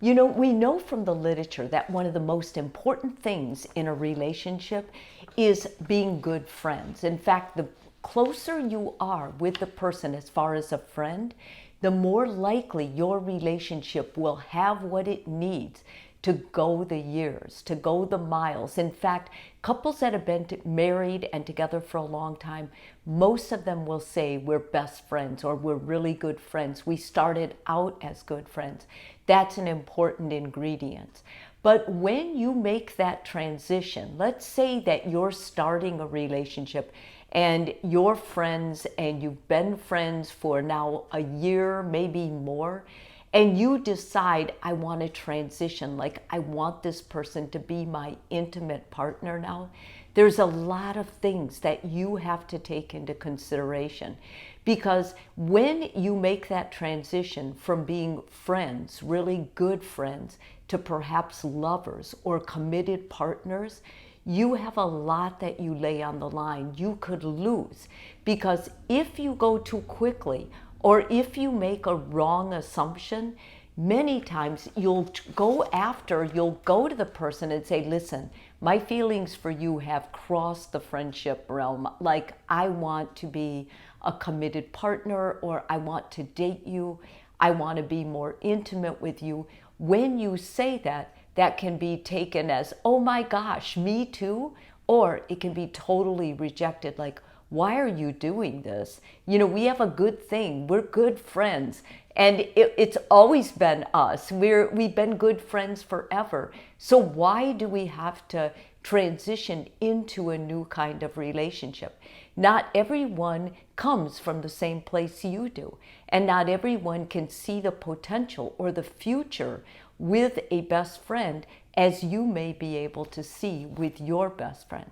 You know, we know from the literature that one of the most important things in a relationship is being good friends. In fact, the closer you are with the person as far as a friend, the more likely your relationship will have what it needs to go the years, to go the miles. In fact, couples that have been married and together for a long time, most of them will say we're best friends or we're really good friends. We started out as good friends. That's an important ingredient. But when you make that transition, let's say that you're starting a relationship and you're friends and you've been friends for now a year, maybe more, and you decide, I want to transition, like I want this person to be my intimate partner now, there's a lot of things that you have to take into consideration. Because when you make that transition from being friends, really good friends, to perhaps lovers or committed partners, you have a lot that you lay on the line. You could lose. Because if you go too quickly, or if you make a wrong assumption, many times you'll go to the person and say, listen, my feelings for you have crossed the friendship realm. Like, I want to be a committed partner, or I want to date you. I want to be more intimate with you. When you say that, that can be taken as, oh my gosh, me too. Or it can be totally rejected, like, why are you doing this? You know, we have a good thing. We're good friends. And it's always been us. We've been good friends forever. So why do we have to transition into a new kind of relationship? Not everyone comes from the same place you do. And not everyone can see the potential or the future with a best friend as you may be able to see with your best friend.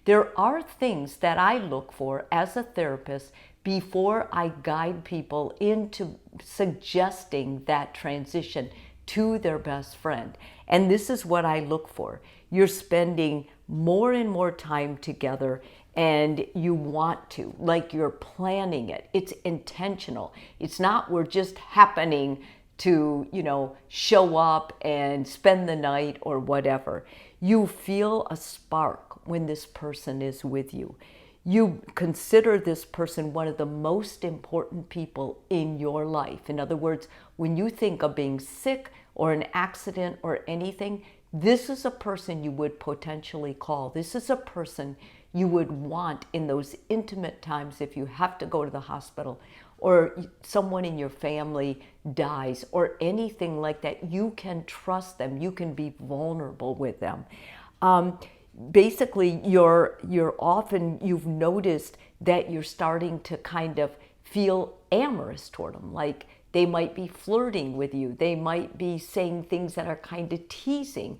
There are things that I look for as a therapist before I guide people into suggesting that transition to their best friend. And this is what I look for. You're spending more and more time together and you want to, like you're planning it. It's intentional. It's not we're just happening to, show up and spend the night or whatever. You feel a spark when this person is with you. You consider this person one of the most important people in your life. In other words, when you think of being sick or an accident or anything, this is a person you would potentially call. This is a person you would want in those intimate times if you have to go to the hospital or someone in your family dies or anything like that. You can trust them. You can be vulnerable with them. Basically, you've noticed that you're starting to kind of feel amorous toward them. Like they might be flirting with you. They might be saying things that are kind of teasing,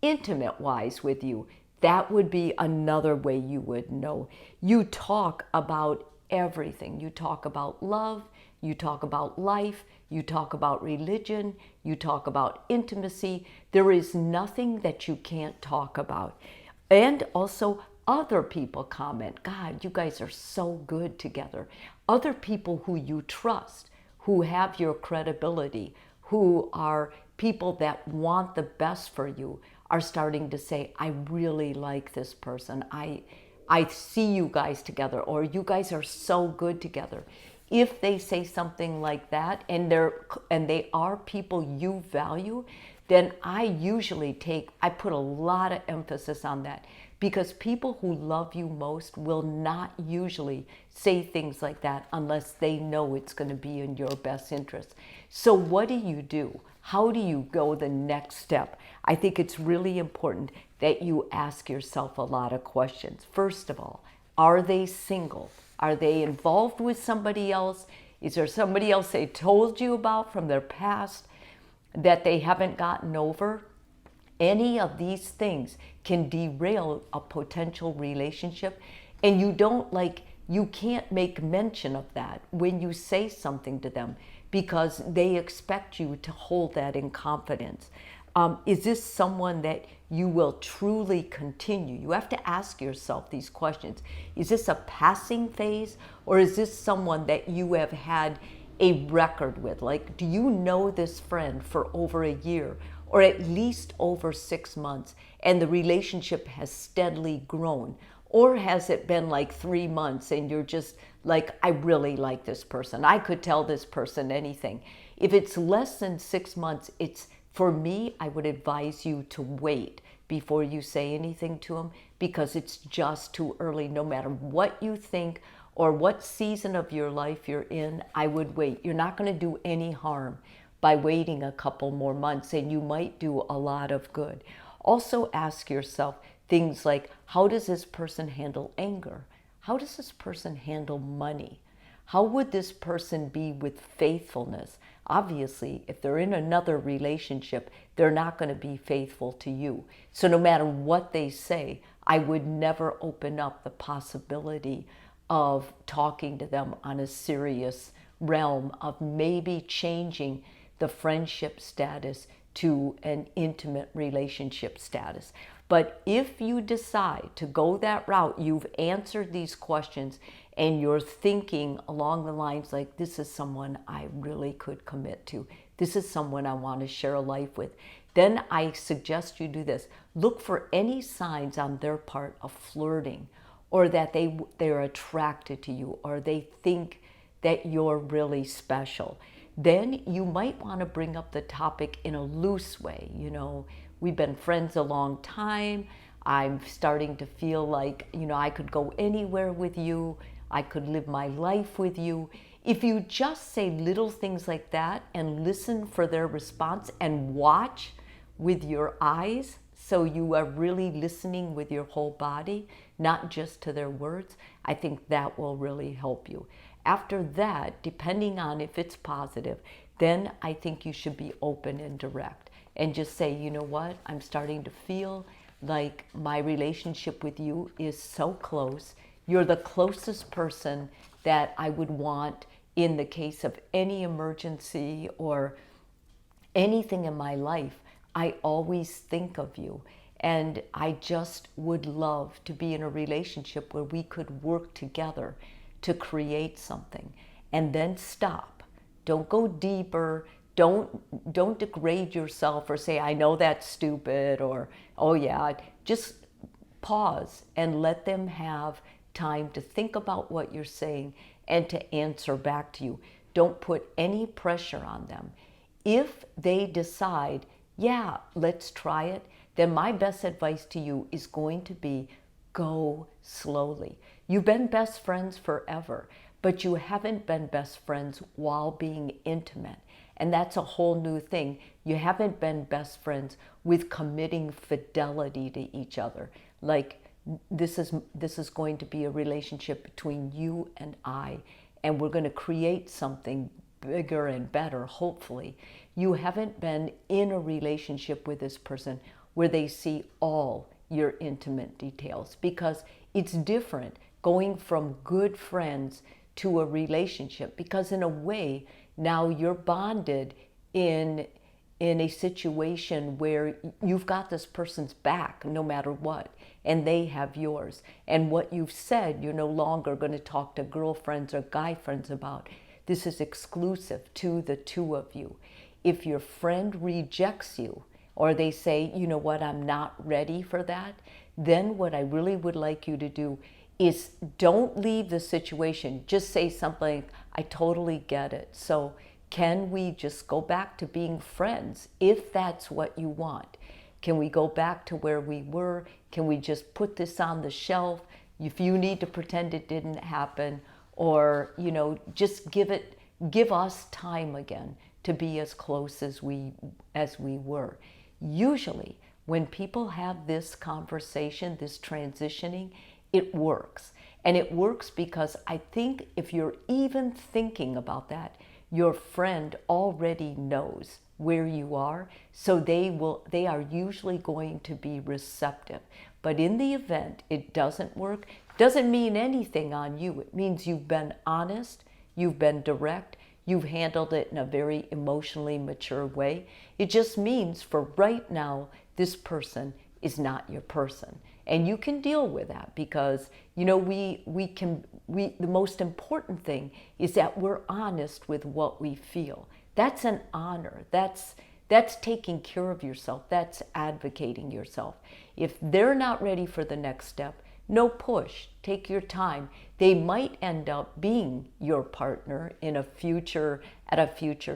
intimate-wise with you. That would be another way you would know. You talk about everything. You talk about love. You talk about life. You talk about religion. You talk about intimacy. There is nothing that you can't talk about. And also other people comment, God, you guys are so good together. Other people who you trust, who have your credibility, who are people that want the best for you, are starting to say, I really like this person. I see you guys together, or you guys are so good together. If they say something like that and they are people you value, then I put a lot of emphasis on that, because people who love you most will not usually say things like that unless they know it's going to be in your best interest. So what do you do? How do you go the next step? I think it's really important that you ask yourself a lot of questions. First of all, are they single? Are they involved with somebody else? Is there somebody else they told you about from their past that they haven't gotten over? Any of these things can derail a potential relationship, and you can't make mention of that when you say something to them, because they expect you to hold that in confidence. Is this someone that you will truly continue? You have to ask yourself these questions. Is this a passing phase, or is this someone that you have had a record with. Like, do you know this friend for over a year or at least over 6 months, and the relationship has steadily grown? Or has it been like 3 months and you're just like, I really like this person, I could tell this person anything? If it's less than 6 months, for me, I would advise you to wait before you say anything to them, because it's just too early. No matter what you think or what season of your life you're in, I would wait. You're not going to do any harm by waiting a couple more months, and you might do a lot of good. Also ask yourself things like, how does this person handle anger? How does this person handle money? How would this person be with faithfulness? Obviously, if they're in another relationship, they're not going to be faithful to you. So no matter what they say, I would never open up the possibility of talking to them on a serious realm of maybe changing the friendship status to an intimate relationship status. But if you decide to go that route, you've answered these questions and you're thinking along the lines like, this is someone I really could commit to, this is someone I want to share a life with, then I suggest you do this. Look for any signs on their part of flirting, or that they're attracted to you, or they think that you're really special. Then you might want to bring up the topic in a loose way. We've been friends a long time. I'm starting to feel like, I could go anywhere with you. I could live my life with you. If you just say little things like that and listen for their response and watch with your eyes, so you are really listening with your whole body, not just to their words, I think that will really help you. After that, depending on if it's positive, then I think you should be open and direct and just say, you know what, I'm starting to feel like my relationship with you is so close. You're the closest person that I would want in the case of any emergency or anything in my life. I always think of you, and I just would love to be in a relationship where we could work together to create something. And then stop. Don't go deeper. Don't degrade yourself or say, I know that's stupid, or, oh yeah. Just pause and let them have time to think about what you're saying and to answer back to you. Don't put any pressure on them. If they decide, yeah, let's try it, then my best advice to you is going to be, go slowly. You've been best friends forever, but you haven't been best friends while being intimate. And that's a whole new thing. You haven't been best friends with committing fidelity to each other. Like, this is going to be a relationship between you and I, and we're going to create something bigger and better, hopefully. You haven't been in a relationship with this person where they see all your intimate details, because it's different going from good friends to a relationship, because in a way now you're bonded in a situation where you've got this person's back no matter what, and they have yours. And what you've said, you're no longer going to talk to girlfriends or guy friends about. This is exclusive to the two of you. If your friend rejects you, or they say, you know what, I'm not ready for that, then what I really would like you to do is don't leave the situation. Just say something, I totally get it. So can we just go back to being friends if that's what you want? Can we go back to where we were? Can we just put this on the shelf? If you need to pretend it didn't happen, or, just give us time again to be as close as we were. Usually, when people have this conversation, this transitioning, it works. And it works because I think if you're even thinking about that, your friend already knows where you are, so they are usually going to be receptive. But in the event it doesn't work, doesn't mean anything on you. It means you've been honest, you've been direct, you've handled it in a very emotionally mature way. It just means for right now, this person is not your person. And you can deal with that because, you know, the most important thing is that we're honest with what we feel. That's an honor. That's taking care of yourself. That's advocating yourself. If they're not ready for the next step, no push. Take your time. They might end up being your partner at a future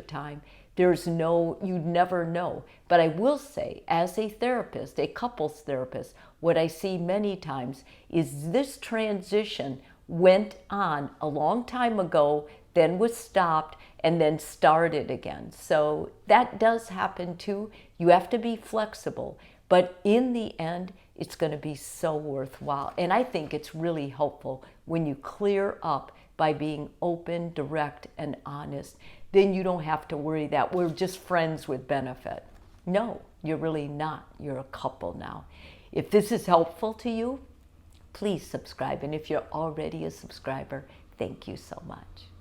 time. You never know. But I will say, as a therapist, a couples therapist, what I see many times is this transition went on a long time ago, then was stopped, and then started again. So that does happen too. You have to be flexible. But in the end, it's going to be so worthwhile. And I think it's really helpful when you clear up by being open, direct, and honest. Then you don't have to worry that we're just friends with benefit. No, you're really not. You're a couple now. If this is helpful to you, please subscribe. And if you're already a subscriber, thank you so much.